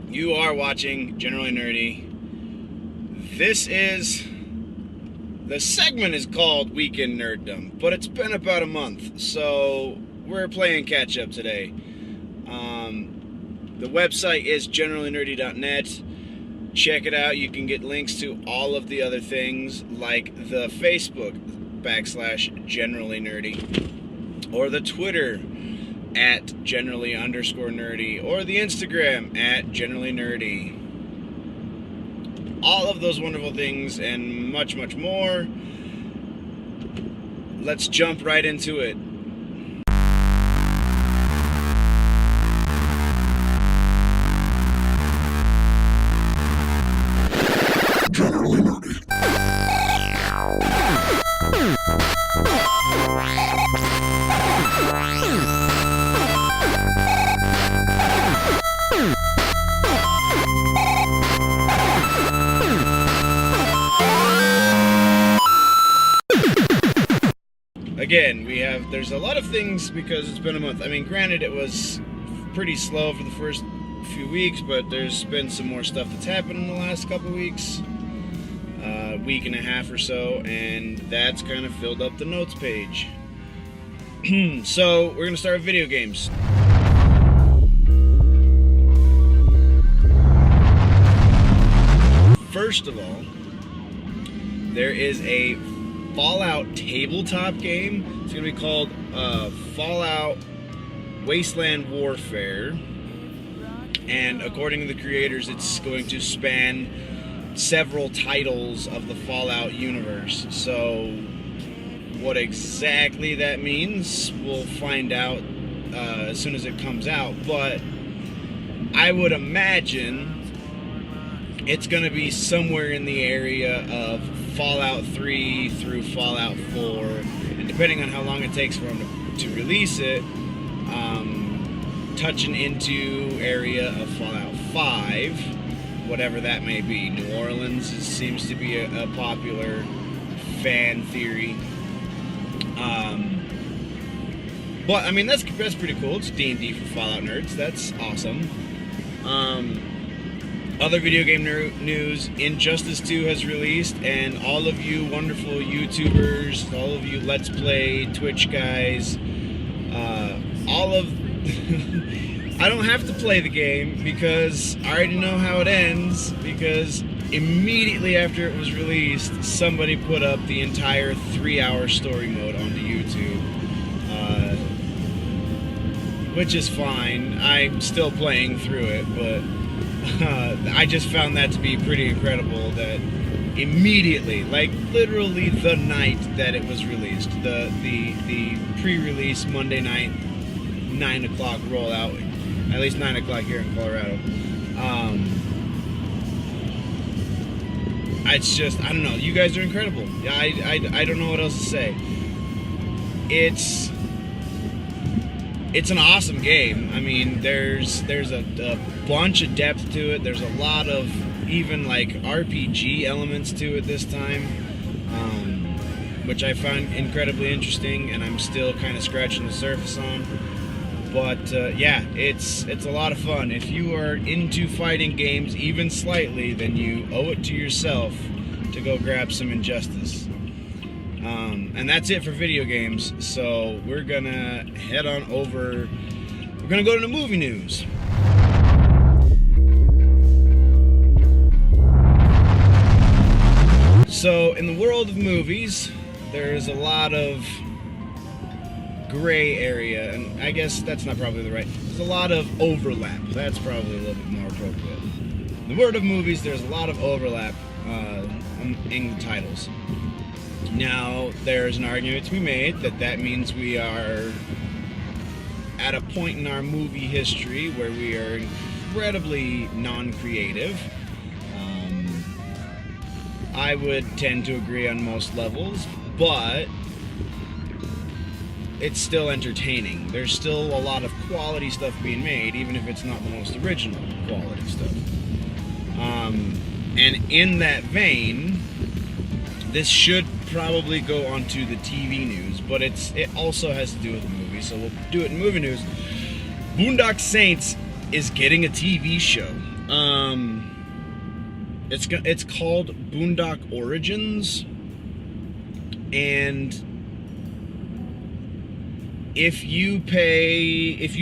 You are watching Generally Nerdy. The segment is called Week in Nerdom, but it's been about a month, so we're playing catch up today. The website is generallynerdy.net. Check it out. You can get links to all of the other things, like the Facebook /generallynerdy, or the Twitter @generally_nerdy, or the Instagram @generallynerdy. All of those wonderful things and much, much more. Let's jump right into it. Generally Nerdy. Again, there's a lot of things because it's been a month. I mean, granted, it was pretty slow for the first few weeks, but there's been some more stuff that's happened in the last couple weeks, week and a half or so, and that's kind of filled up the notes page. So, we're going to start with video games. First of all, there is a Fallout tabletop game. It's going to be called Fallout Wasteland Warfare. And according to the creators, it's going to span several titles of the Fallout universe. So what exactly that means, we'll find out as soon as it comes out. But I would imagine it's going to be somewhere in the area of Fallout 3 through Fallout 4, and depending on how long it takes for them to release it, touching into area of Fallout 5, whatever that may be. New Orleans seems to be a popular fan theory. But I mean, that's pretty cool. It's D&D for Fallout nerds. That's awesome. Other video game news, Injustice 2 has released, and all of you wonderful YouTubers, all of you Let's Play, Twitch guys, I don't have to play the game because I already know how it ends, because immediately after it was released, somebody put up the entire 3-hour story mode onto YouTube, which is fine. I'm still playing through it, but I just found that to be pretty incredible that immediately, like literally the night that it was released, the pre-release Monday night 9 o'clock rollout, at least 9 o'clock here in Colorado. It's just, I don't know, you guys are incredible. I don't know what else to say. It's an awesome game. I mean, there's a bunch of depth to it. There's a lot of even like RPG elements to it this time, which I find incredibly interesting, and I'm still kind of scratching the surface on. But yeah, it's a lot of fun. If you are into fighting games even slightly, then you owe it to yourself to go grab some Injustice. And that's it for video games, so we're gonna head on over. We're gonna go to the movie news. So, in the world of movies, there's a lot of gray area, and I guess that's not probably the right. There's a lot of overlap. That's probably a little bit more appropriate. In the world of movies, there's a lot of overlap in the titles. Now, there's an argument to be made that means we are at a point in our movie history where we are incredibly non-creative. I would tend to agree on most levels, but it's still entertaining. There's still a lot of quality stuff being made, even if it's not the most original quality stuff. And in that vein, this should probably go onto the TV news, but it also has to do with the movie, so we'll do it in movie news. Boondock Saints is getting a TV show. It's called Boondock Origins, and if you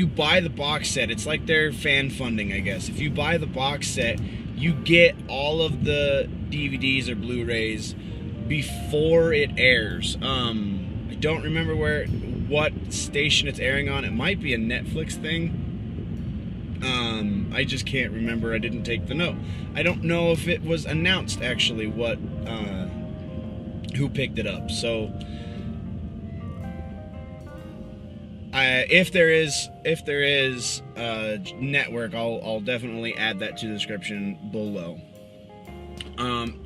buy the box set, it's like their fan funding, I guess. If you buy the box set, you get all of the DVDs or Blu-rays before it airs. I don't remember what station it's airing on. It might be a Netflix thing. I just can't remember. I didn't take the note. I don't know if it was announced actually who picked it up. So if there is a network, I'll definitely add that to the description below.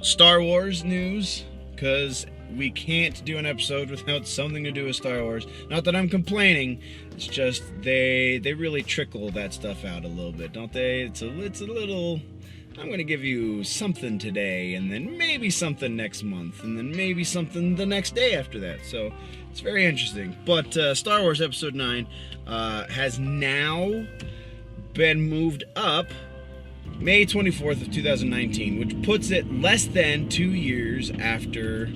Star Wars news, because we can't do an episode without something to do with Star Wars. Not that I'm complaining, it's just they really trickle that stuff out a little bit, don't they? It's a little, I'm going to give you something today, and then maybe something next month, and then maybe something the next day after that. So it's very interesting. But Star Wars Episode 9 has now been moved up May 24th of 2019, which puts it less than 2 years after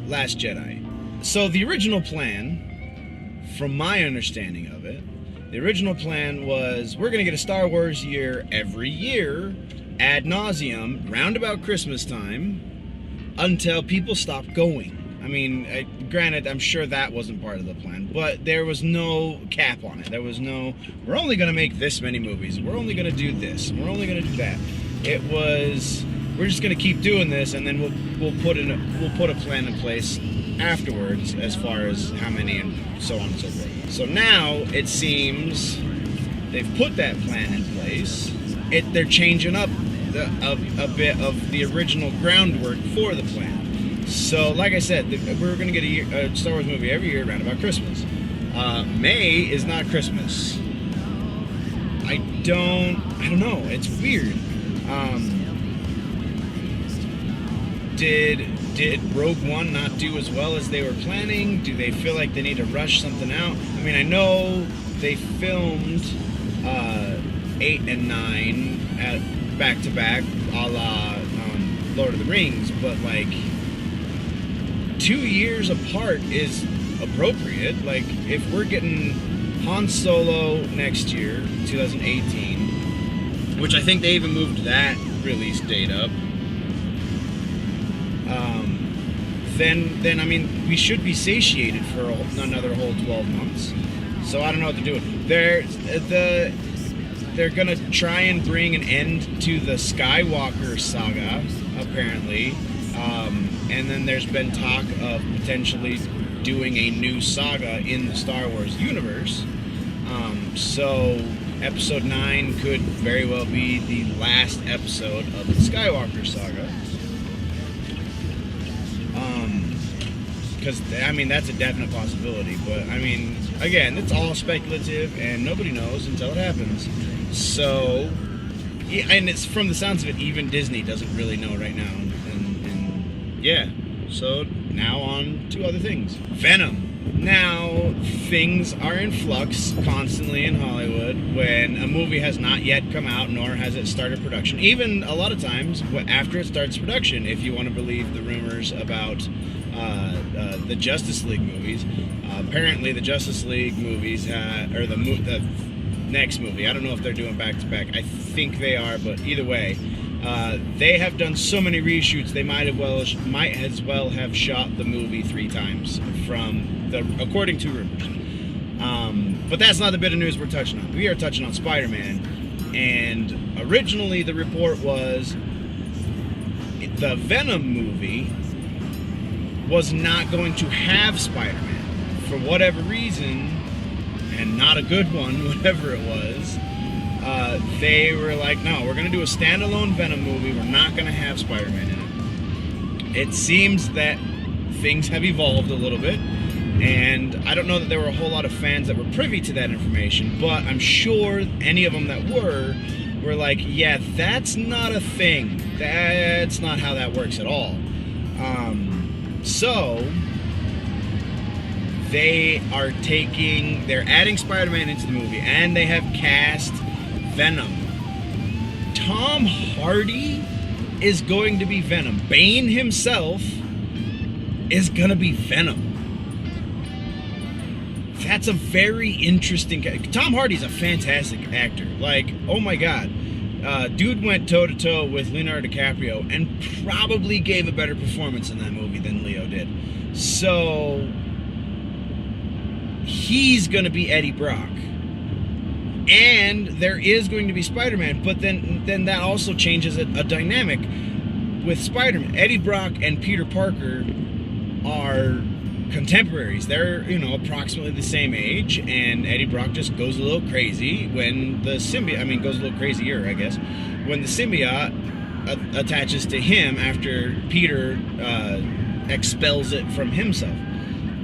Last Jedi. So the original plan, from my understanding of it, the original plan was we're going to get a Star Wars year every year, ad nauseum, round about Christmas time, until people stop going. I mean, granted, I'm sure that wasn't part of the plan, but there was no cap on it. There was no, we're only going to make this many movies. We're only going to do this. We're only going to do that. It was, we're just going to keep doing this, and then we'll put a plan in place afterwards as far as how many and so on and so forth. So now it seems they've put that plan in place. They're changing up a bit of the original groundwork for the plan. So, like I said, we're going to get a Star Wars movie every year around about Christmas. May is not Christmas. I don't know. It's weird. Did Rogue One not do as well as they were planning? Do they feel like they need to rush something out? I mean, I know they filmed 8 and 9 at back-to-back, a la Lord of the Rings, but like 2 years apart is appropriate. Like, if we're getting Han Solo next year, 2018, which I think they even moved that release date up, then I mean, we should be satiated for another whole 12 months. So I don't know what they're doing. They're gonna try and bring an end to the Skywalker saga, apparently. And then there's been talk of potentially doing a new saga in the Star Wars universe. So Episode 9 could very well be the last episode of the Skywalker saga. Because, I mean, that's a definite possibility. But, I mean, again, it's all speculative, and nobody knows until it happens. So, yeah, and it's from the sounds of it, even Disney doesn't really know right now. And yeah, so now on to other things. Venom. Now, things are in flux constantly in Hollywood when a movie has not yet come out, nor has it started production. Even a lot of times after it starts production, if you want to believe the rumors about the Justice League movies. Apparently the Justice League movies, or the next movie, I don't know if they're doing back-to-back. I think they are, but either way, they have done so many reshoots, they might as well have shot the movie 3 times, according to rumors. But that's not the bit of news we're touching on. We are touching on Spider-Man, and originally the report was the Venom movie was not going to have Spider-Man for whatever reason, and not a good one, whatever it was. They were like, no, we're going to do a standalone Venom movie. We're not going to have Spider-Man in it. It seems that things have evolved a little bit, and I don't know that there were a whole lot of fans that were privy to that information, but I'm sure any of them that were like, yeah, that's not a thing. That's not how that works at all. So, they're adding Spider-Man into the movie, and they have cast Venom. Tom Hardy is going to be Venom. Bane himself is gonna be Venom. That's a very interesting... Tom Hardy's a fantastic actor. Like, oh my god. Dude went toe-to-toe with Leonardo DiCaprio and probably gave a better performance in that movie than Leo did. So, he's going to be Eddie Brock. And there is going to be Spider-Man, but then that also changes a dynamic with Spider-Man. Eddie Brock and Peter Parker are contemporaries. They're, approximately the same age, and Eddie Brock just goes a little crazy when the symbiote, goes a little crazier, I guess, when the symbiote attaches to him after Peter expels it from himself.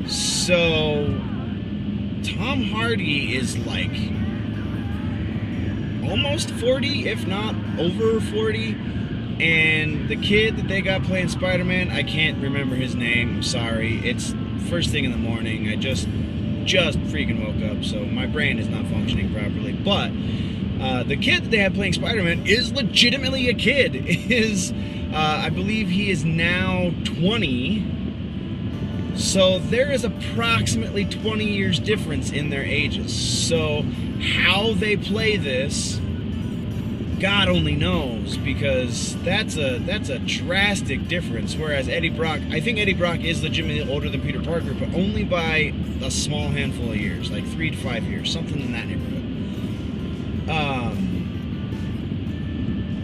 So, Tom Hardy is like almost 40, if not over 40. And the kid that they got playing Spider-Man, I can't remember his name. I'm sorry. It's first thing in the morning. I just freaking woke up, so my brain is not functioning properly. But the kid that they have playing Spider-Man is legitimately a kid. I believe he is now 20. So there is approximately 20 years difference in their ages. So how they play this, God only knows, because that's a drastic difference. Whereas Eddie Brock, I think Eddie Brock is legitimately older than Peter Parker, but only by a small handful of years, like 3 to 5 years, something in that neighborhood.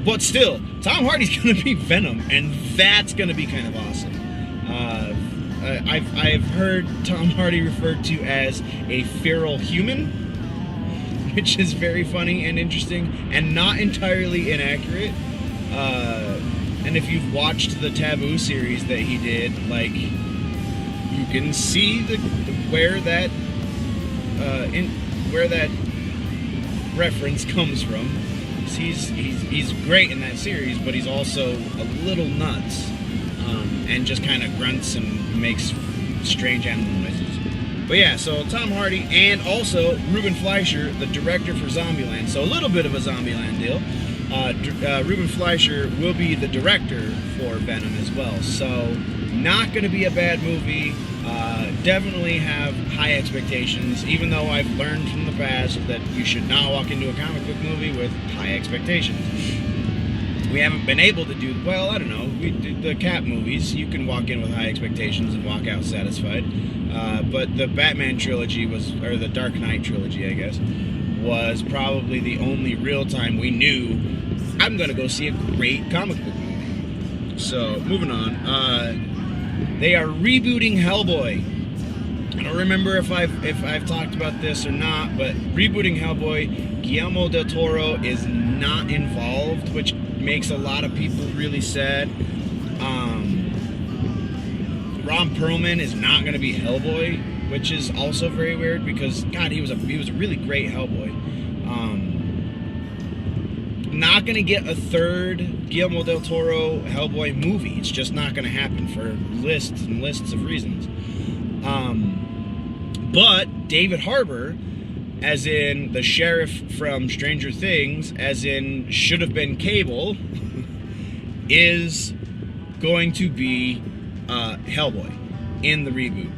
But still, Tom Hardy's gonna be Venom, and that's gonna be kind of awesome. I've heard Tom Hardy referred to as a feral human, which is very funny and interesting and not entirely inaccurate. And if you've watched the Taboo series that he did, like, you can see where that reference comes from. He's great in that series, but he's also a little nuts, and just kind of grunts and makes strange animal noises. But yeah, so Tom Hardy, and also Ruben Fleischer, the director for Zombieland. So a little bit of a Zombieland deal. Ruben Fleischer will be the director for Venom as well. So not going to be a bad movie. Definitely have high expectations, even though I've learned from the past that you should not walk into a comic book movie with high expectations. We haven't been able to do, well, I don't know, the Cap movies, you can walk in with high expectations and walk out satisfied. But the Batman trilogy or the Dark Knight trilogy, I guess, was probably the only real time we knew I'm going to go see a great comic book movie. So, moving on. They are rebooting Hellboy. I don't remember if I've talked about this or not, but rebooting Hellboy, Guillermo del Toro is not involved, which makes a lot of people really sad. Ron Perlman is not going to be Hellboy, which is also very weird because, God, he was a really great Hellboy. Not going to get a third Guillermo del Toro Hellboy movie. It's just not going to happen for lists and lists of reasons. But David Harbour, as in the sheriff from Stranger Things, as in should have been Cable, is going to be Hellboy in the reboot.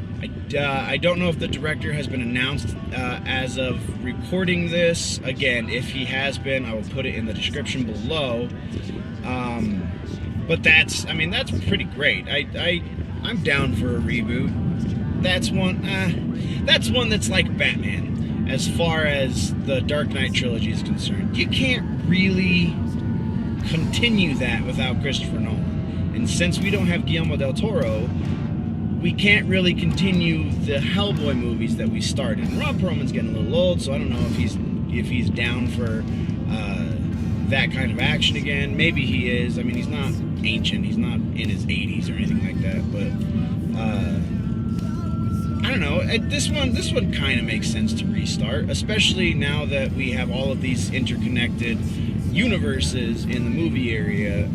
I don't know if the director has been announced as of recording this. Again, if he has been, I will put it in the description below. But that's pretty great. I'm down for a reboot. That's one that's like Batman, as far as the Dark Knight trilogy is concerned. You can't really continue that without Christopher Nolan. And since we don't have Guillermo del Toro, we can't really continue the Hellboy movies that we started. And Ron Perlman's getting a little old, so I don't know if he's down for that kind of action again. Maybe he is. I mean, he's not ancient. He's not in his 80s or anything like that. But I don't know. This one kind of makes sense to restart, especially now that we have all of these interconnected universes in the movie area,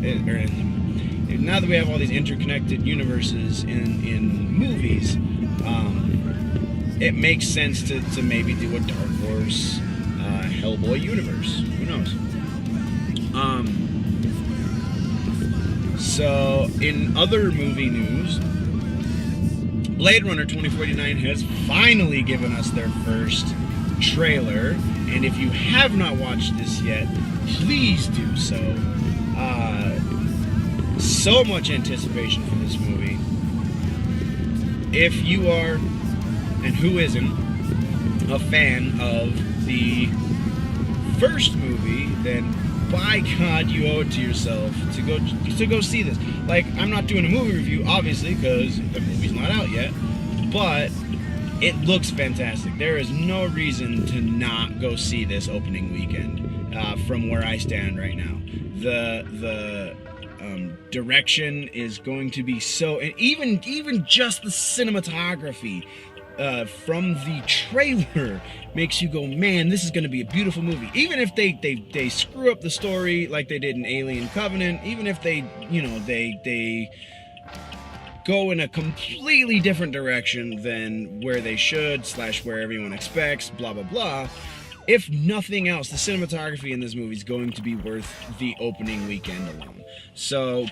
now that we have all these interconnected universes in movies, it makes sense to maybe do a Dark Horse Hellboy universe. Who knows? So, in other movie news, Blade Runner 2049 has finally given us their first trailer, and if you have not watched this yet, please do so. So much anticipation for this movie. If you are, and who isn't, a fan of the first movie, then by God, you owe it to yourself to go see this. Like, I'm not doing a movie review, obviously, because the movie's not out yet, but it looks fantastic. There is no reason to not go see this opening weekend from where I stand right now. The direction is going to be so, and even just the cinematography from the trailer makes you go, man, this is going to be a beautiful movie. Even if they screw up the story like they did in Alien Covenant, even if they go in a completely different direction than where they should / where everyone expects, blah blah blah. If nothing else, the cinematography in this movie is going to be worth the opening weekend alone. So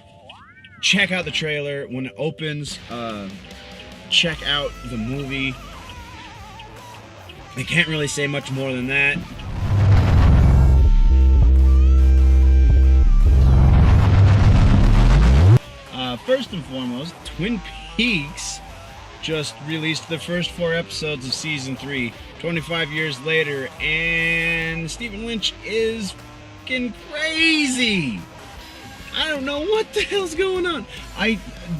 check out the trailer when it opens. Check out the movie. I can't really say much more than that. First and foremost, Twin Peaks just released the first 4 episodes of season 3, 25 years later, and Stephen Lynch is fucking crazy. I don't know what the hell's going on.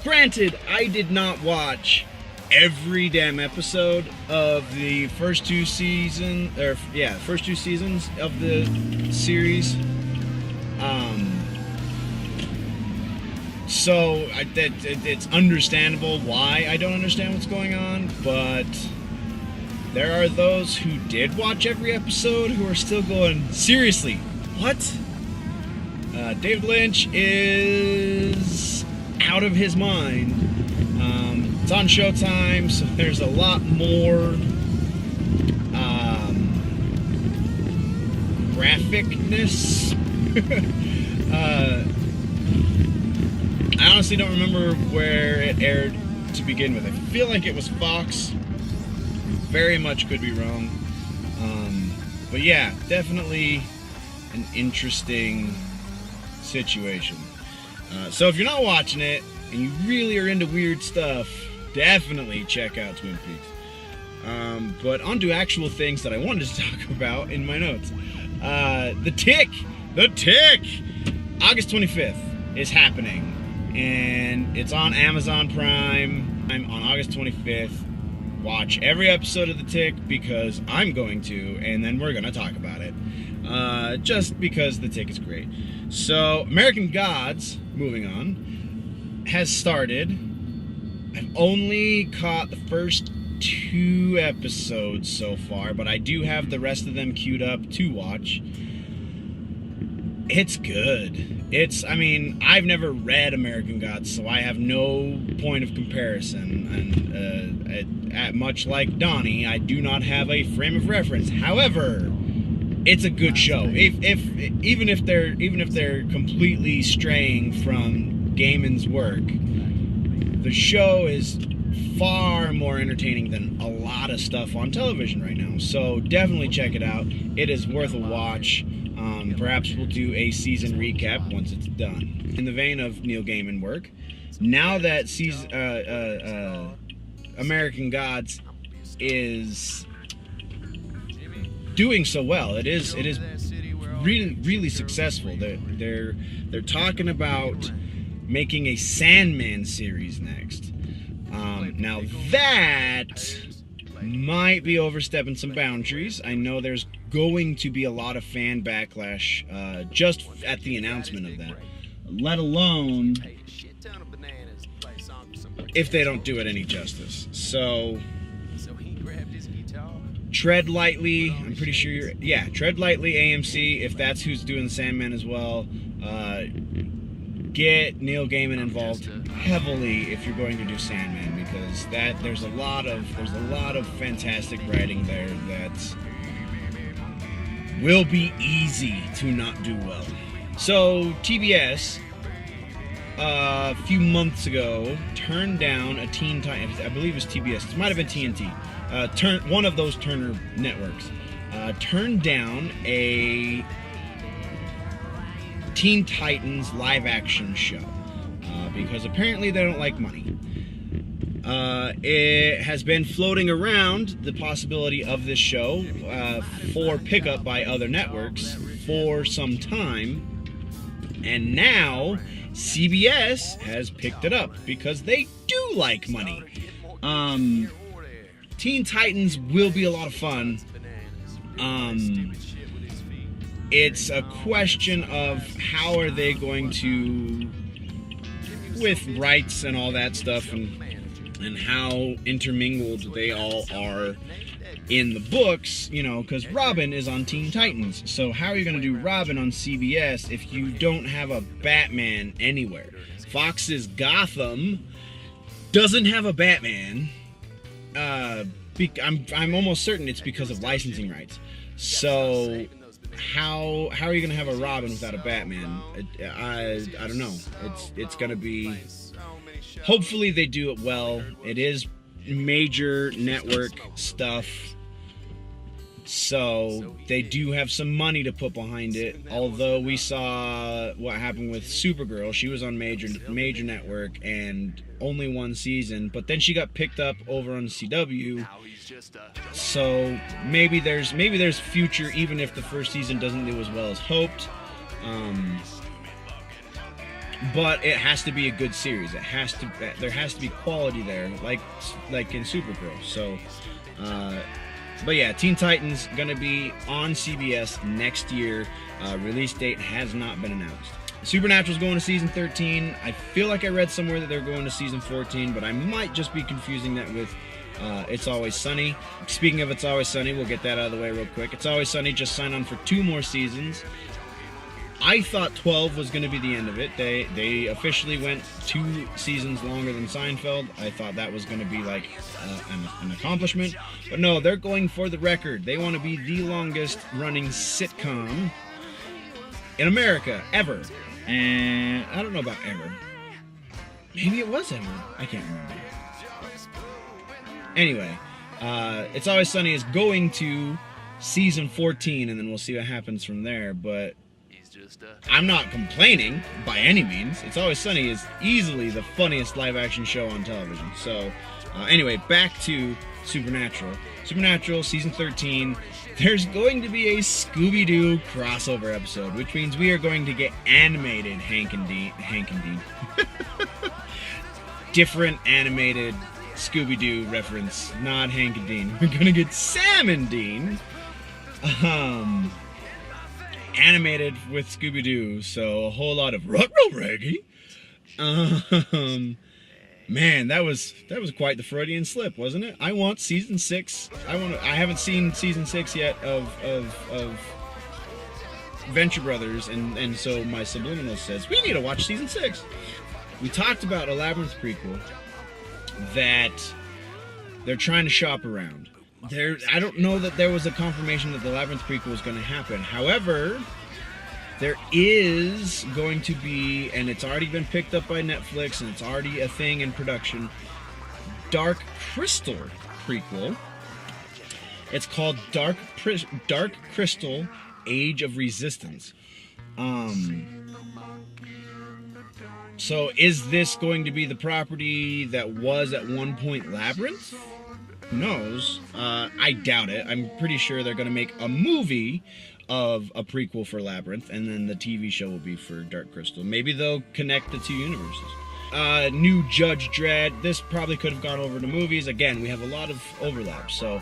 Granted, I did not watch every damn episode of the first 2 seasons of the series. So it's understandable why I don't understand what's going on, but there are those who did watch every episode who are still going, seriously, what? David Lynch is out of his mind. It's on Showtime, so there's a lot more graphicness. I honestly don't remember where it aired to begin with. I feel like it was Fox. Very much could be wrong. But yeah, definitely an interesting situation. So if you're not watching it and you really are into weird stuff, definitely check out Twin Peaks. But on to actual things that I wanted to talk about in my notes. The Tick! August 25th is happening. And it's on Amazon Prime. I'm on August 25th. Watch every episode of The Tick because I'm going to, and then we're going to talk about it. Just because The Tick is great. So, American Gods, moving on, has started. I've only caught the first 2 episodes so far, but I do have the rest of them queued up to watch. It's good. I've never read American Gods, so I have no point of comparison. And much like Donnie, I do not have a frame of reference. However, it's a good show. Even if they're completely straying from Gaiman's work, the show is far more entertaining than a lot of stuff on television right now. So definitely check it out. It is worth a watch. Perhaps we'll do a season recap once it's done. In the vein of Neil Gaiman work, now that American Gods is doing so well, it is really successful. They're talking about making a Sandman series next. Now that might be overstepping some boundaries. I know there's going to be a lot of fan backlash just at the announcement of that, let alone if they don't do it any justice. So tread lightly. I'm pretty sure tread lightly, AMC, if that's who's doing Sandman as well. get Neil Gaiman involved heavily if you're going to do Sandman, because there's a lot of fantastic writing there that will be easy to not do well. So TBS a few months ago turned down a Teen Titans, I believe it was TBS, it might have been TNT, one of those Turner networks, turned down a Teen Titans live action show because apparently they don't like money. It has been floating around the possibility of this show for pickup by other networks for some time, and now CBS has picked it up because they do like money. Teen Titans will be a lot of fun. It's a question of how are they going to, with rights and all that stuff, and how intermingled they all are in the books, you know, because Robin is on Teen Titans. So how are you going to do Robin on CBS if you don't have a Batman anywhere? Fox's Gotham doesn't have a Batman. I'm almost certain it's because of licensing rights. So how are you going to have a Robin without a Batman? I don't know. It's going to be... Hopefully they do it well. It is major network stuff, so they do have some money to put behind it. Although we saw what happened with Supergirl. She was on major network and only one season, but then she got picked up over on CW. So maybe there's future, even if the first season doesn't do as well as hoped. But it has to be a good series. There has to be quality there, like in Supergirl. So, but yeah, Teen Titans gonna be on CBS next year. Release date has not been announced. Supernatural's going to season 13. I feel like I read somewhere that they're going to season 14, but I might just be confusing that with It's Always Sunny. Speaking of It's Always Sunny, we'll get that out of the way real quick. It's Always Sunny just signed on for 2 more seasons. I thought 12 was going to be the end of it. They officially went 2 seasons longer than Seinfeld. I thought that was going to be like an accomplishment. But no, they're going for the record. They want to be the longest running sitcom in America, ever. And I don't know about ever. Maybe it was ever. I can't remember. Anyway, It's Always Sunny is going to season 14, and then we'll see what happens from there. But I'm not complaining by any means. It's Always Sunny is easily the funniest live-action show on television. So, anyway, back to Supernatural. Supernatural, season 13. There's going to be a Scooby-Doo crossover episode, which means we are going to get animated Hank and Dean. Different animated Scooby-Doo reference, not Hank and Dean. We're going to get Sam and Dean. Animated with Scooby-Doo, so a whole lot of ruh-roh Reggie. Man, that was quite the Freudian slip, wasn't it? I want season 6. I haven't seen season 6 yet of Venture Brothers, and so my subliminal says we need to watch season 6. We talked about a Labyrinth prequel that they're trying to shop around. I don't know that there was a confirmation that the Labyrinth prequel was going to happen. However, there is going to be, and it's already been picked up by Netflix, and it's already a thing in production, Dark Crystal prequel. It's called Dark Crystal Age of Resistance. So is this going to be the property that was at one point Labyrinth? Who knows? I doubt it. I'm pretty sure they're going to make a movie of a prequel for Labyrinth, and then the TV show will be for Dark Crystal. Maybe they'll connect the 2 universes. New Judge Dredd. This probably could have gone over to movies. Again, we have a lot of overlap. So,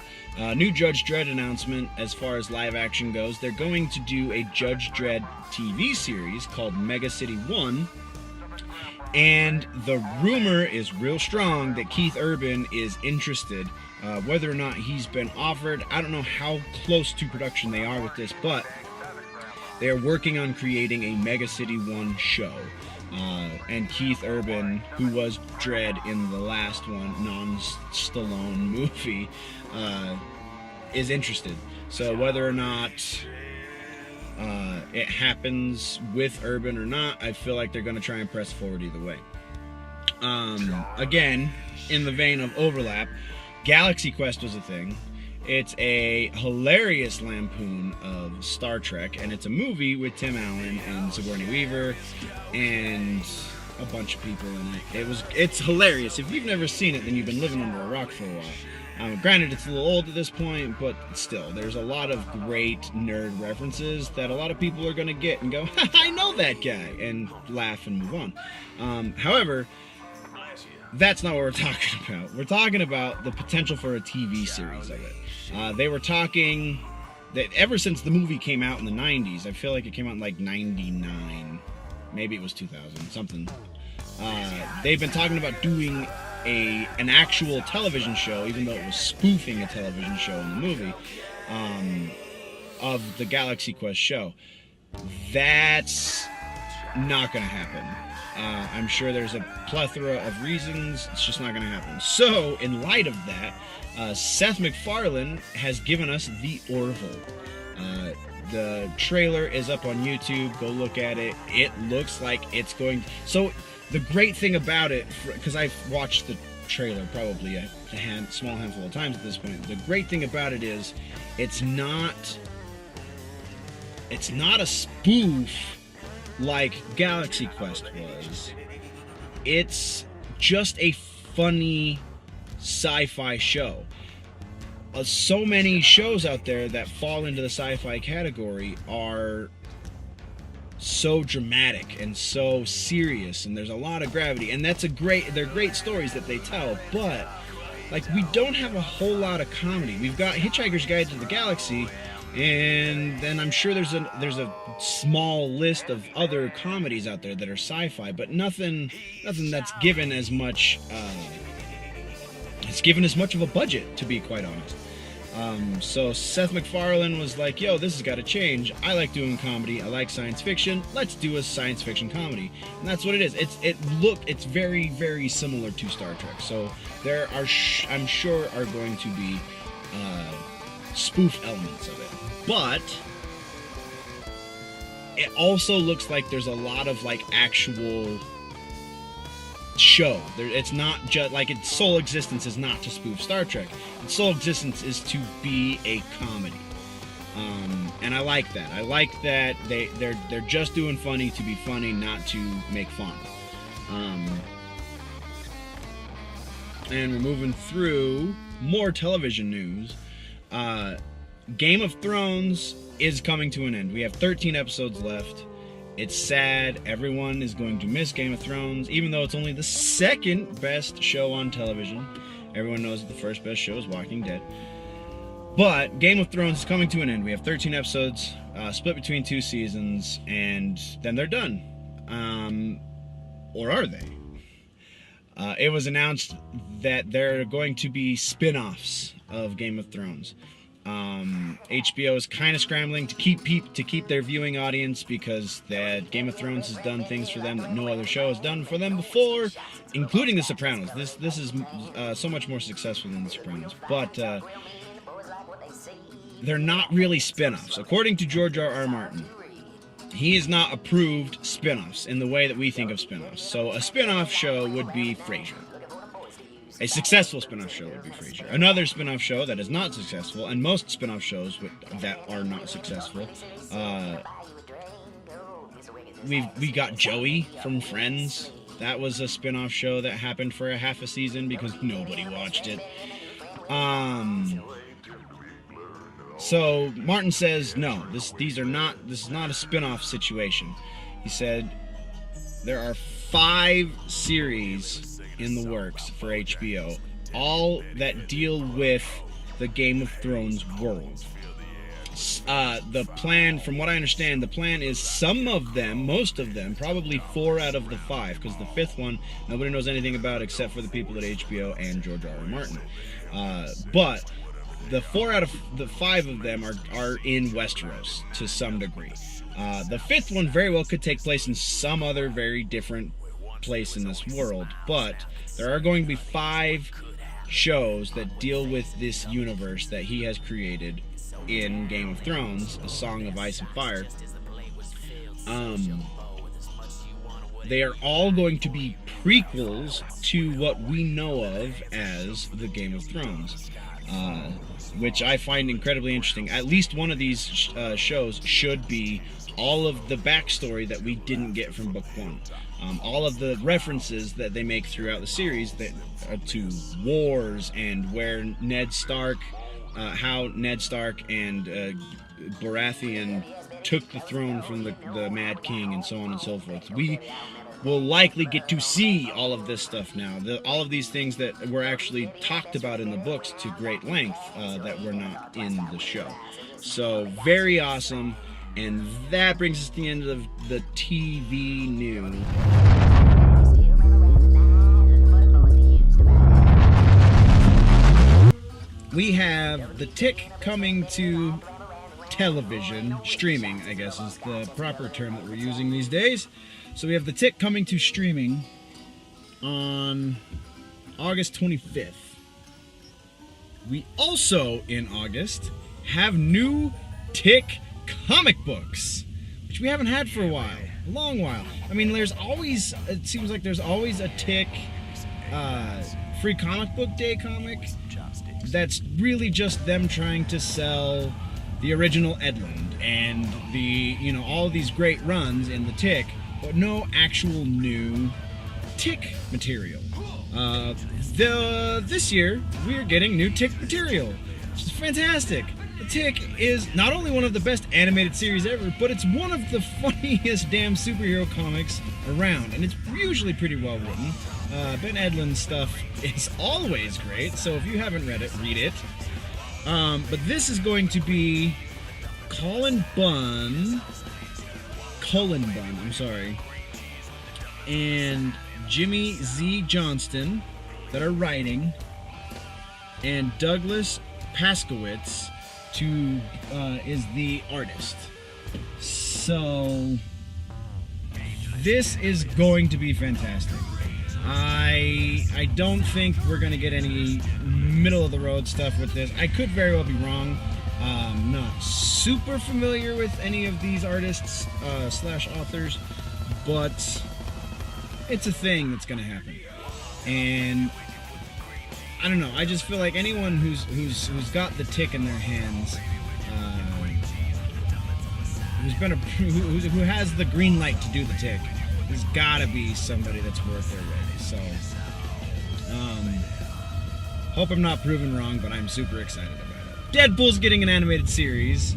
new Judge Dredd announcement as far as live action goes. They're going to do a Judge Dredd TV series called Mega City 1. And the rumor is real strong that Keith Urban is interested. Whether or not he's been offered, I don't know how close to production they are with this, but They are working on creating a Mega City 1 show. And Keith Urban, who was Dredd in the last one, non-Stallone movie, is interested. So whether or not it happens with Urban or not, I feel like they're going to try and press forward either way. Again, in the vein of overlap, Galaxy Quest was a thing. It's a hilarious lampoon of Star Trek, and it's a movie with Tim Allen and Sigourney Weaver and a bunch of people in it. It's hilarious. If you've never seen it, then you've been living under a rock for a while. Granted, it's a little old at this point, but still, there's a lot of great nerd references that a lot of people are going to get and go, I know that guy, and laugh and move on. However, that's not what we're talking about. We're talking about the potential for a TV series of it. They were talking that ever since the movie came out in the 90s, I feel like it came out in like 99, maybe it was 2000, something. They've been talking about doing an actual television show, even though it was spoofing a television show in the movie, of the Galaxy Quest show. That's not going to happen. I'm sure there's a plethora of reasons. It's just not going to happen. So, in light of that, Seth MacFarlane has given us The Orville. The trailer is up on YouTube. Go look at it. It looks like it's going... So, the great thing about it, because I've watched the trailer probably a small handful of times at this point, the great thing about it is it's not a spoof like Galaxy Quest was. It's just a funny sci-fi show. So many shows out there that fall into the sci-fi category are so dramatic and so serious, and there's a lot of gravity, and they're great stories that they tell, but like, we don't have a whole lot of comedy. We've got Hitchhiker's Guide to the Galaxy, and then I'm sure there's a small list of other comedies out there that are sci-fi, but nothing that's given as much it's given as much of a budget, to be quite honest. So Seth MacFarlane was like, yo, this has got to change. I like doing comedy. I like science fiction. Let's do a science fiction comedy. And that's what it is. It's very, very similar to Star Trek. So there are, I'm sure, are going to be spoof elements of it. But it also looks like there's a lot of like actual show. It's not just like its sole existence is not to spoof Star Trek. Its sole existence is to be a comedy, and I like that. I like that they're just doing funny to be funny, not to make fun. And we're moving through more television news. Game of Thrones is coming to an end. We have 13 episodes left. It's sad. Everyone is going to miss Game of Thrones, even though it's only the second best show on television. Everyone knows that the first best show is Walking Dead. But Game of Thrones is coming to an end. We have 13 episodes, split between 2 seasons, and then they're done. Or are they? It was announced that there are going to be spin-offs of Game of Thrones. HBO is kind of scrambling to keep their viewing audience, because that Game of Thrones has done things for them that no other show has done for them before, including The Sopranos. This is so much more successful than The Sopranos, but they're not really spin-offs. According to George R.R. Martin, he has not approved spin-offs in the way that we think of spin-offs. So a spin-off show would be Frasier. A successful spin-off show would be Frasier. Another spin-off show that is not successful, and most spin-off shows that are not successful, we got Joey from Friends. That was a spin-off show that happened for a half a season because nobody watched it. So Martin says, no, this is not a spin-off situation. He said there are 5 series in the works for HBO, all that deal with the Game of Thrones world. The plan, from what I understand, the plan is most of them, probably 4 out of the 5, because the 5th one nobody knows anything about except for the people at HBO and George R.R. Martin. But the 4 out of the 5 of them are in Westeros to some degree. The fifth one very well could take place in some other very different place in this world, but there are going to be 5 shows that deal with this universe that he has created in Game of Thrones, A Song of Ice and Fire. They are all going to be prequels to what we know of as the Game of Thrones, which I find incredibly interesting. At least one of these shows should be all of the backstory that we didn't get from book 1. All of the references that they make throughout the series that to wars and where Ned Stark, how Ned Stark and Baratheon took the throne from the Mad King and so on and so forth. We will likely get to see all of this stuff now. All of these things that were actually talked about in the books to great length that were not in the show. So very awesome. And that brings us to the end of the TV news. We have The Tick coming to television, streaming, I guess is the proper term that we're using these days. So we have The Tick coming to streaming on August 25th. We also, in August, have new Tick comic books, which we haven't had for a while, a long while. I mean, it seems like there's always a Tick free comic book day comic that's really just them trying to sell the original Edmund and all these great runs in the Tick, but no actual new Tick material. This year we are getting new Tick material, which is fantastic. The Tick is not only one of the best animated series ever, but it's one of the funniest damn superhero comics around, and it's usually pretty well written. Ben Edlund's stuff is always great, so if you haven't read it, read it. But this is going to be Cullen Bunn, and Jimmy Z. Johnston that are writing, and Douglas Paskowitz is the artist. So this is going to be fantastic. I don't think we're going to get any middle of the road stuff with this. I could very well be wrong. Not super familiar with any of these artists slash authors, but it's a thing that's going to happen. And I don't know. I just feel like anyone who's got the Tick in their hands, who has the green light to do the Tick, there's got to be somebody that's worth their weight. So, hope I'm not proven wrong, but I'm super excited about it. Deadpool's getting an animated series,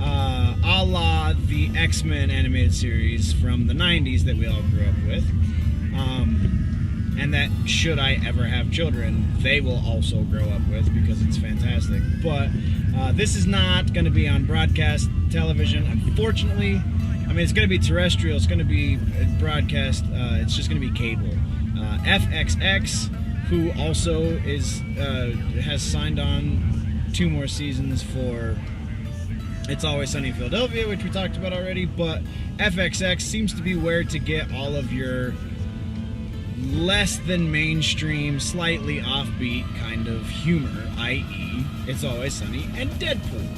a la the X-Men animated series from the 90s that we all grew up with. And that, should I ever have children, they will also grow up with, because it's fantastic. But this is not going to be on broadcast television, unfortunately. I mean, it's going to be terrestrial, it's going to be broadcast, it's just going to be cable. FXX, who also has signed on 2 more seasons for It's Always Sunny in Philadelphia, which we talked about already, but FXX seems to be where to get all of your less than mainstream, slightly offbeat kind of humor, i.e. It's Always Sunny and Deadpool.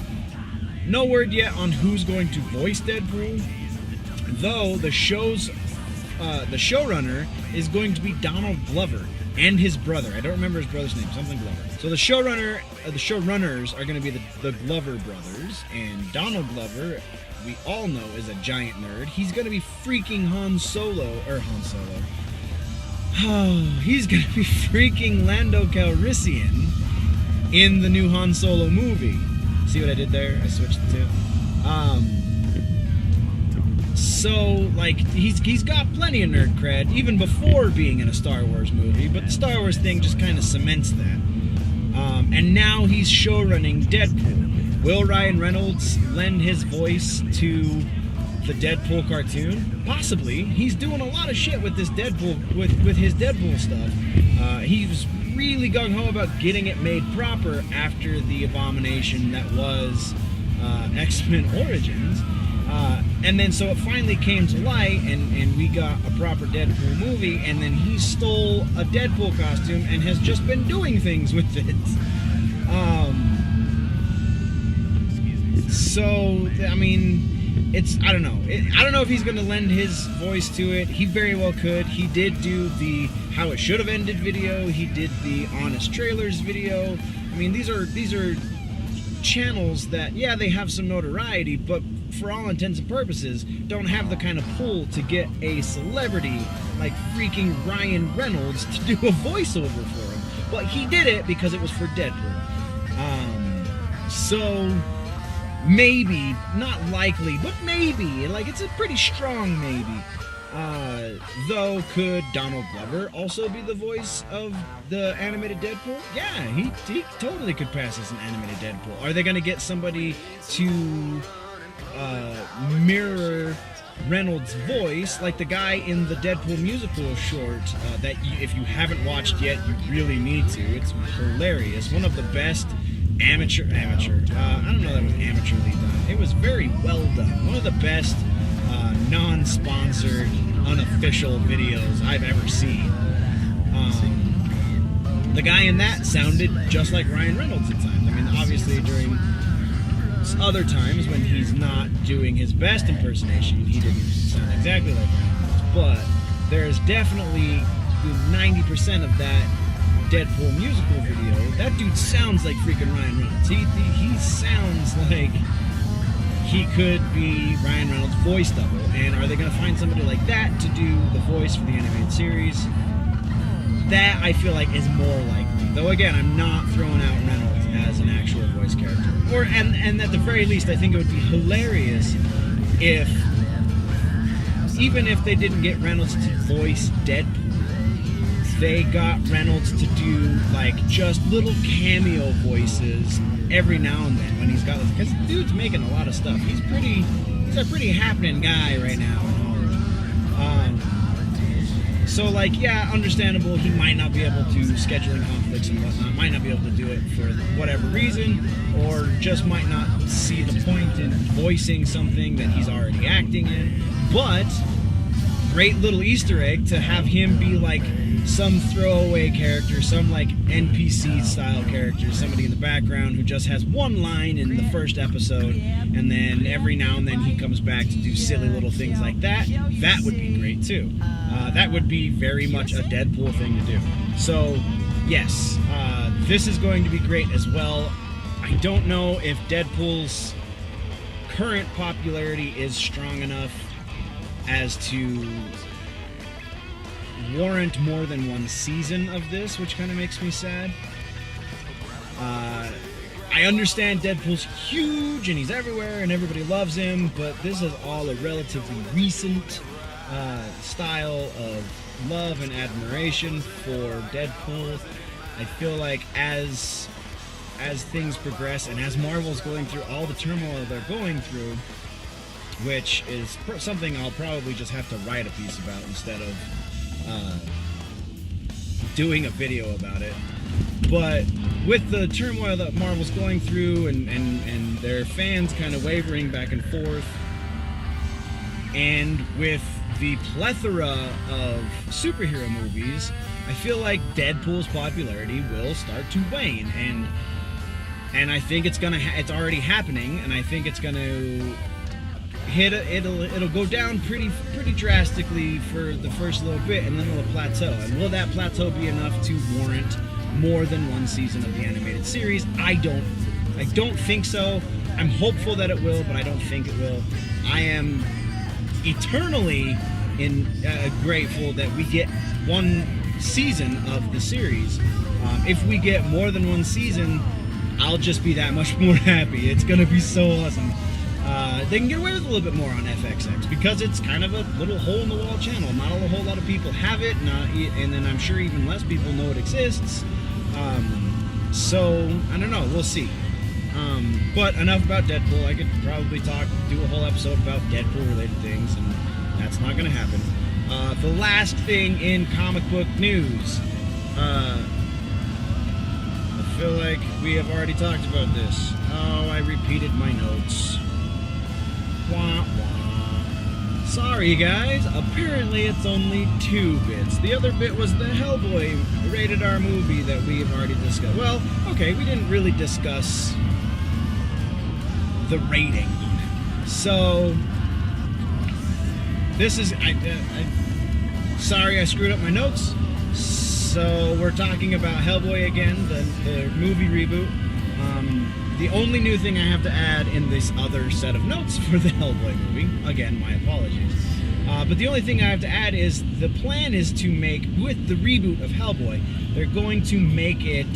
No word yet on who's going to voice Deadpool, though the showrunner is going to be Donald Glover and his brother. I don't remember his brother's name, something Glover. So the showrunners are going to be the Glover brothers, and Donald Glover, we all know, is a giant nerd. He's going to be freaking Han Solo. He's going to be freaking Lando Calrissian in the new Han Solo movie. See what I did there? I switched the two. So, like, he's got plenty of nerd cred, even before being in a Star Wars movie, but the Star Wars thing just kind of cements that. And now he's showrunning Deadpool. Will Ryan Reynolds lend his voice to the Deadpool cartoon? Possibly. He's doing a lot of shit with this Deadpool, with his Deadpool stuff. He was really gung-ho about getting it made proper after the abomination that was X-Men Origins. And then so it finally came to light, and we got a proper Deadpool movie, and then he stole a Deadpool costume and has just been doing things with it. So, I mean, I don't know. I don't know if he's going to lend his voice to it. He very well could. He did do the How It Should Have Ended video. He did the Honest Trailers video. I mean, these are channels that, yeah, they have some notoriety, but for all intents and purposes, don't have the kind of pull to get a celebrity like freaking Ryan Reynolds to do a voiceover for him. But he did it because it was for Deadpool. So maybe, not likely, but maybe, like, it's a pretty strong maybe. Though, could Donald Glover also be the voice of the animated Deadpool? Yeah, he totally could pass as an animated Deadpool. Are they going to get somebody to mirror Reynolds' voice, like the guy in the Deadpool musical short that if you haven't watched yet, you really need to. It's hilarious. One of the best amateur. I don't know that it was amateurly done. It was very well done. One of the best non-sponsored, unofficial videos I've ever seen. The guy in that sounded just like Ryan Reynolds at times. I mean, obviously during other times when he's not doing his best impersonation, he didn't sound exactly like Ryan Reynolds. But there's definitely 90% of that Deadpool musical video. That dude sounds like freaking Ryan Reynolds. He sounds like he could be Ryan Reynolds' voice double. And are they going to find somebody like that to do the voice for the animated series? That, I feel like, is more likely. Though, again, I'm not throwing out Reynolds as an actual voice character. And at the very least, I think it would be hilarious if, even if they didn't get Reynolds to voice Deadpool, they got Reynolds to do, like, just little cameo voices every now and then when he's got, because the dude's making a lot of stuff. He's a pretty happening guy right now. So, like, yeah, understandable, he might not be able to, scheduling conflicts and whatnot, might not be able to do it for whatever reason, or just might not see the point in voicing something that he's already acting in. But great little Easter egg to have him be like some throwaway character, some like NPC style character, somebody in the background who just has one line in the first episode, and then every now and then he comes back to do silly little things like that. That would be great too. That would be very much a Deadpool thing to do. So yes, this is going to be great as well. I don't know if Deadpool's current popularity is strong enough as to warrant more than one season of this, which kind of makes me sad. I understand Deadpool's huge and he's everywhere and everybody loves him, but this is all a relatively recent style of love and admiration for Deadpool. I feel like as things progress and as Marvel's going through all the turmoil they're going through, which is something I'll probably just have to write a piece about instead of doing a video about it. But with the turmoil that Marvel's going through and their fans kind of wavering back and forth, and with the plethora of superhero movies, I feel like Deadpool's popularity will start to wane, and I think it's already happening, and I think it's gonna it'll go down pretty drastically for the first little bit, and then it'll plateau. And will that plateau be enough to warrant more than one season of the animated series? I don't think so. I'm hopeful that it will, but I don't think it will. I am eternally grateful that we get one season of the series. If we get more than one season, I'll just be that much more happy. It's gonna be so awesome. They can get away with a little bit more on FXX because it's kind of a little hole-in-the-wall channel. Not a whole lot of people have it, and then I'm sure even less people know it exists. So, I don't know. We'll see. But enough about Deadpool. I could probably do a whole episode about Deadpool-related things, and that's not going to happen. The last thing in comic book news. I feel like we have already talked about this. Oh, I repeated my notes. Wah, wah. Sorry guys, apparently it's only 2 bits. The other bit was the Hellboy rated R movie that we have already discussed. Well, okay, we didn't really discuss the rating on it. So, this is... sorry I screwed up my notes. So, we're talking about Hellboy again, the movie reboot. The only new thing I have to add in this other set of notes for the Hellboy movie, again, my apologies, but the only thing I have to add is the plan is to make, with the reboot of Hellboy, they're going to make it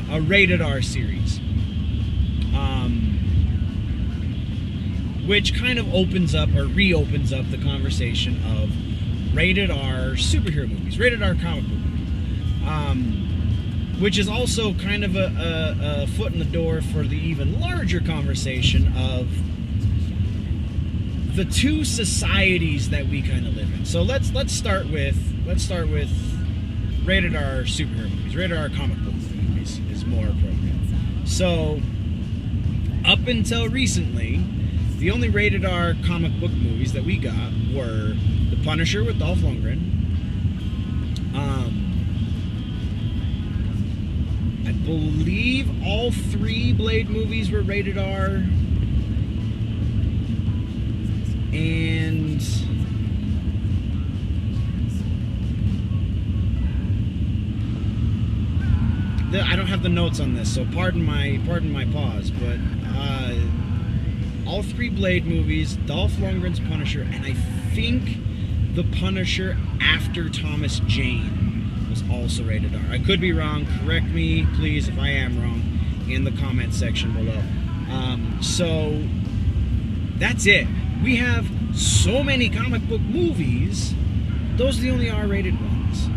a rated R series. Which kind of opens up, or reopens up, the conversation of rated R superhero movies, rated R comic book movies. Which is also kind of a foot in the door for the even larger conversation of the 2 societies that we kind of live in. So let's start with rated R superhero movies. Rated R comic book movies is more appropriate. So up until recently, the only rated R comic book movies that we got were The Punisher with Dolph Lundgren. I believe all 3 Blade movies were rated R. And I don't have the notes on this, so pardon my pause, but all 3 Blade movies, Dolph Lundgren's Punisher, and I think the Punisher after Thomas Jane was also rated R. I could be wrong. Correct me, please, if I am wrong, in the comment section below. So that's it. We have so many comic book movies. Those are the only R-rated ones.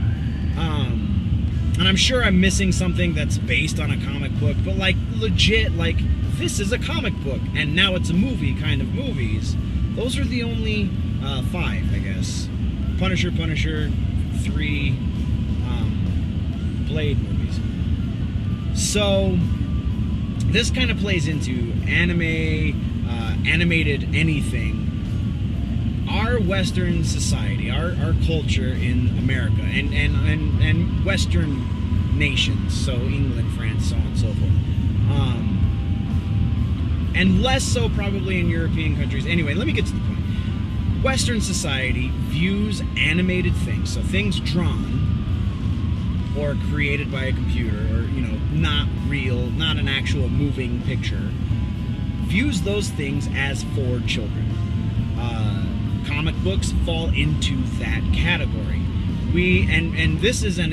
And I'm sure I'm missing something that's based on a comic book, but like legit, like this is a comic book and now it's a movie kind of movies. Those are the only 5, I guess. Punisher, 3 Blade movies. So this kind of plays into anime, animated anything. Our Western society, our culture in America, and Western nations, so England, France, so on and so forth. And less so probably in European countries. Anyway, let me get to the point. Western society views animated things, so things drawn or created by a computer, or, you know, not real, not an actual moving picture, views those things as for children. Comic books fall into that category. And this is an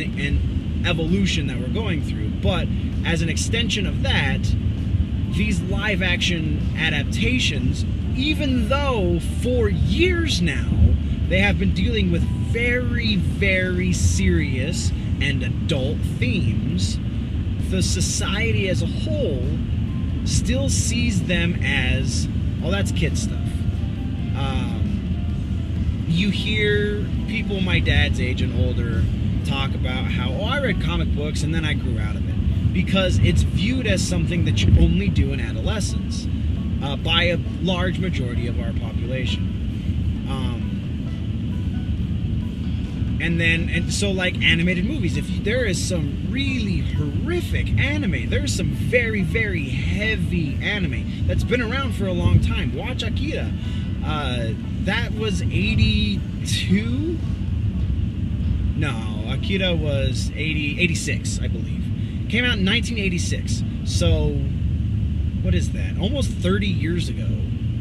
evolution that we're going through, but as an extension of that, these live action adaptations, even though for years now they have been dealing with very, very serious and adult themes, the society as a whole still sees them as, oh, that's kid stuff. You hear people my dad's age and older talk about how, oh, I read comic books and then I grew out of it, because it's viewed as something that you only do in adolescence by a large majority of our population. And so like animated movies, there is some really horrific anime. There's some very, very heavy anime that's been around for a long time. Watch Akira. That was 82? No, Akira was 86, I believe. Came out in 1986. So, what is that? Almost 30 years ago.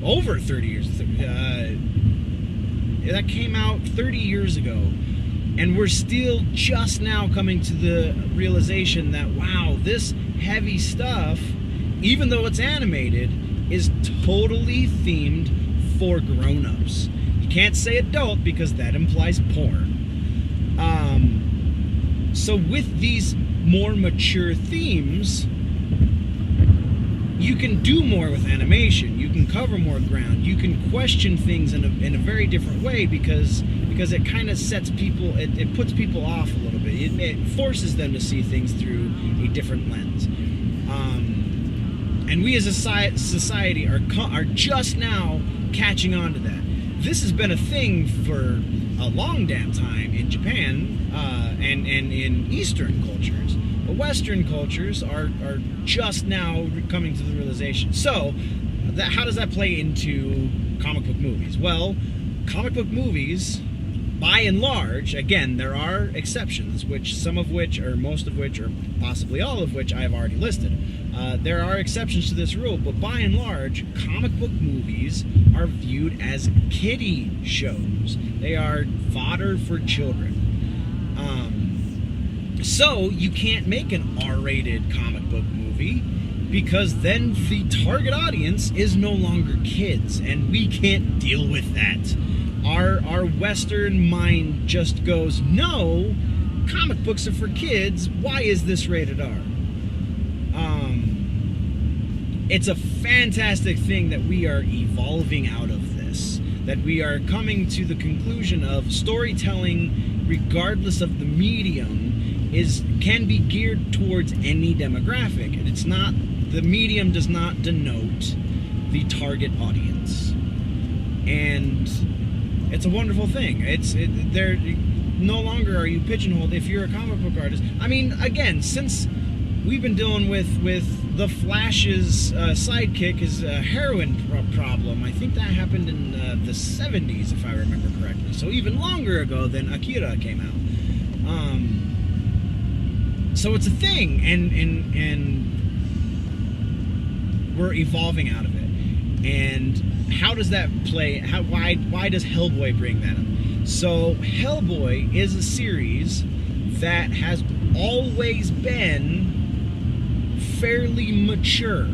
Over 30 years. That came out 30 years ago. And we're still just now coming to the realization that, wow, this heavy stuff, even though it's animated, is totally themed for grown-ups. You can't say adult because that implies porn. So with these more mature themes, you can do more with animation. You can cover more ground. You can question things in a very different way because it kind of sets people, it puts people off a little bit. It forces them to see things through a different lens. And we as a society are just now catching on to that. This has been a thing for a long damn time in Japan and in Eastern cultures. But Western cultures are just now coming to the realization. So, how does that play into comic book movies? Well, comic book movies, by and large, again, there are exceptions, some of which, or most of which, or possibly all of which I have already listed. There are exceptions to this rule, but by and large, comic book movies are viewed as kiddie shows. They are fodder for children. So you can't make an R-rated comic book movie because then the target audience is no longer kids, and we can't deal with that. Our Western mind just goes, no, comic books are for kids. Why is this rated R? It's a fantastic thing that we are evolving out of this, that we are coming to the conclusion of storytelling, regardless of the medium, can be geared towards any demographic, and the medium does not denote the target audience, and it's a wonderful thing. No longer are you pigeonholed if you're a comic book artist. I mean, again, since we've been dealing with the Flash's sidekick is a heroin problem. I think that happened in the 70s, if I remember correctly. So even longer ago than Akira came out. So it's a thing, and we're evolving out of it. And how does that play? Why does Hellboy bring that up? So Hellboy is a series that has always been fairly mature.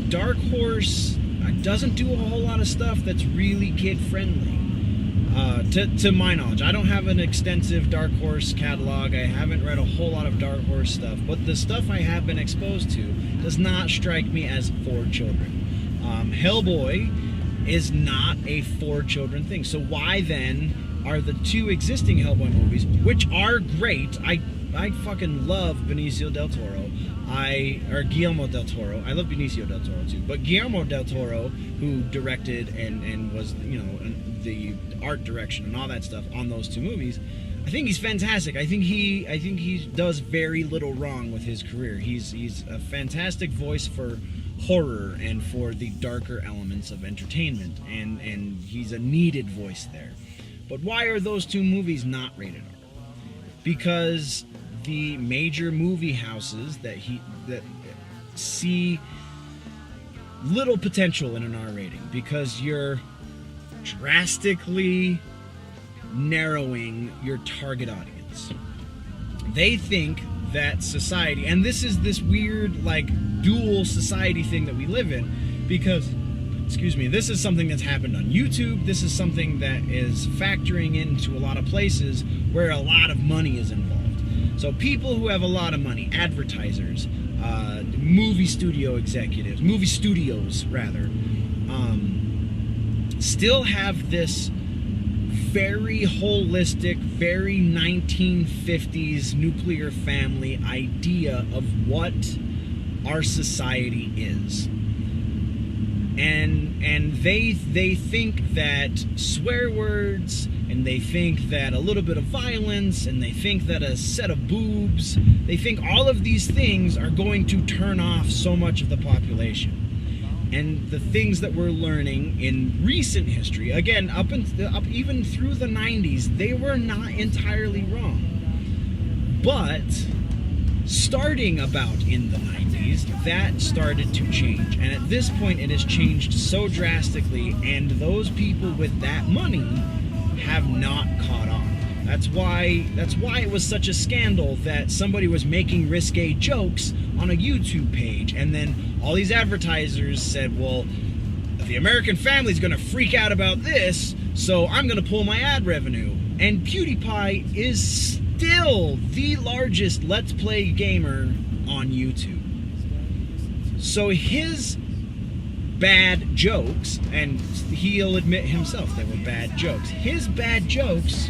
Dark Horse doesn't do a whole lot of stuff that's really kid-friendly. To my knowledge, I don't have an extensive Dark Horse catalog. I haven't read a whole lot of Dark Horse stuff, but the stuff I have been exposed to does not strike me as for children. Hellboy is not a for children thing. So why then are the two existing Hellboy movies, which are great? I fucking love Benicio del Toro. Or Guillermo del Toro. I love Benicio del Toro too. But Guillermo del Toro, who directed and was, the art direction and all that stuff on those two movies, I think he's fantastic. I think he does very little wrong with his career. He's a fantastic voice for horror and for the darker elements of entertainment, and he's a needed voice there. But why are those two movies not rated R? Because the major movie houses that see little potential in an R rating, because you're drastically narrowing your target audience. They think that society, and this is this weird dual society thing that we live in, because this is something that's happened on YouTube. This is something that is factoring into a lot of places where a lot of money is involved. So people who have a lot of money, advertisers, movie studios rather, still have this very holistic, very 1950s nuclear family idea of what our society is. And they think that swear words, and they think that a little bit of violence, and they think that a set of boobs, they think all of these things are going to turn off so much of the population. And the things that we're learning in recent history, again, up even through the 90s, they were not entirely wrong. But starting about in the 90s, that started to change. And at this point, it has changed so drastically, and those people with that money have not caught on. That's why it was such a scandal that somebody was making risque jokes on a YouTube page, and then all these advertisers said, well, the American family's gonna freak out about this, so I'm gonna pull my ad revenue. And PewDiePie is still the largest Let's Play gamer on YouTube. So his bad jokes, and he'll admit himself they were bad jokes, his bad jokes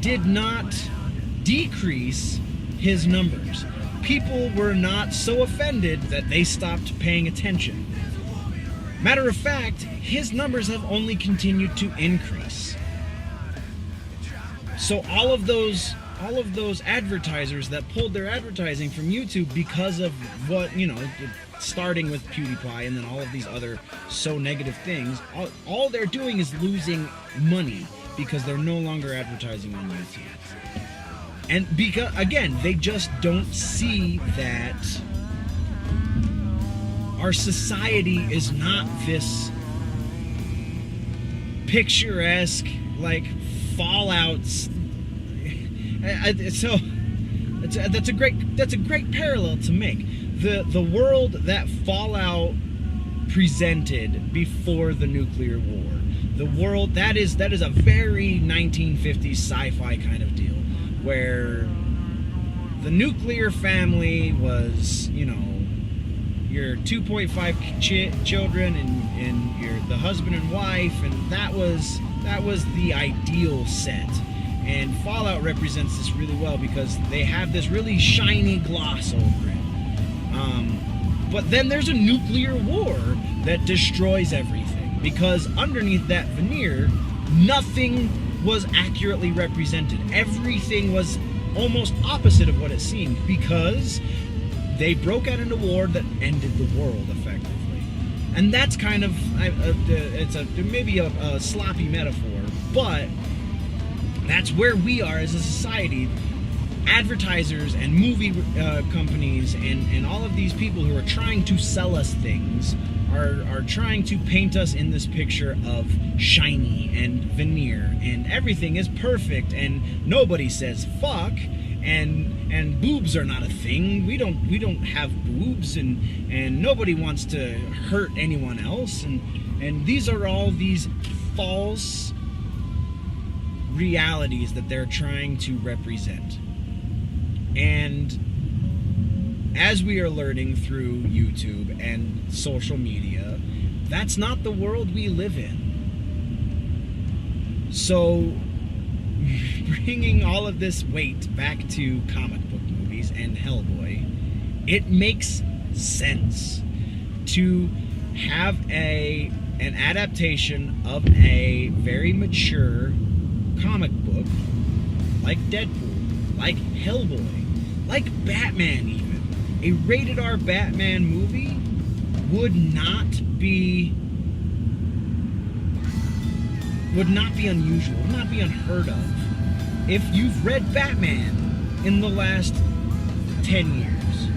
did not decrease his numbers. people were not so offended that they stopped paying attention. Matter of fact, his numbers have only continued to increase. So all of those advertisers that pulled their advertising from YouTube because of what, you know, starting with PewDiePie and then all of these other so negative things, all they're doing is losing money because they're no longer advertising on YouTube. And because, again, they just don't see that our society is not this picturesque, like, Fallout's. So that's a great parallel to make. The world that Fallout presented before the nuclear war, the world that is a very 1950s sci-fi kind of deal, where the nuclear family was, you know, your 2.5 children and the husband and wife, and that was the ideal set. And Fallout represents this really well because they have this really shiny gloss over it. But then there's a nuclear war that destroys everything, because underneath that veneer, nothing was accurately represented. Everything was almost opposite of what it seemed, because they broke out into war that ended the world effectively. And that's kind of maybe a sloppy metaphor, but that's where we are as a society. Advertisers and movie companies and all of these people who are trying to sell us things are trying to paint us in this picture of shiny and veneer, and everything is perfect, and nobody says fuck, and boobs are not a thing. We don't have boobs, and nobody wants to hurt anyone else, and these are all these false realities that they're trying to represent. And as we are learning through YouTube and social media, that's not the world we live in. So bringing all of this weight back to comic book movies and Hellboy, it makes sense to have an adaptation of a very mature comic book like Deadpool, like Hellboy, like Batman even. A rated R Batman movie would not be unusual, would not be unheard of. If you've read Batman in the last 10 years,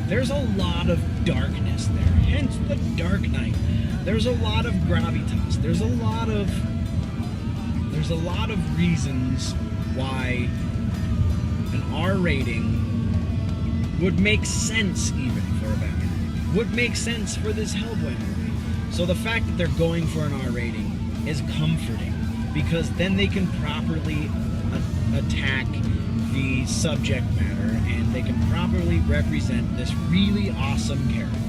there's a lot of darkness there, hence the Dark Knight. There's a lot of gravitas. There's a lot of reasons why an R rating would make sense even for a Batman movie, would make sense for this Hellboy movie. So the fact that they're going for an R rating is comforting, because then they can properly attack the subject matter, and they can properly represent this really awesome character.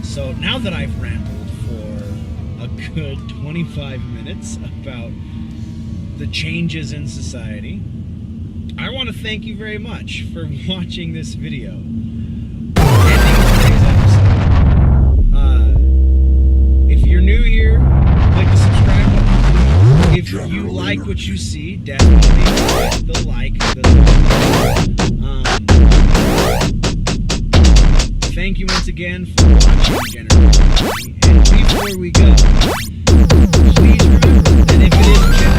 So now that I've rambled for a good 25 minutes about the changes in society, I want to thank you very much for watching this video. Ending today's episode. If you're new here, click the subscribe button. If you like what you see, definitely hit the like. Thank you once again for watching General. And before we go, please remember that if it is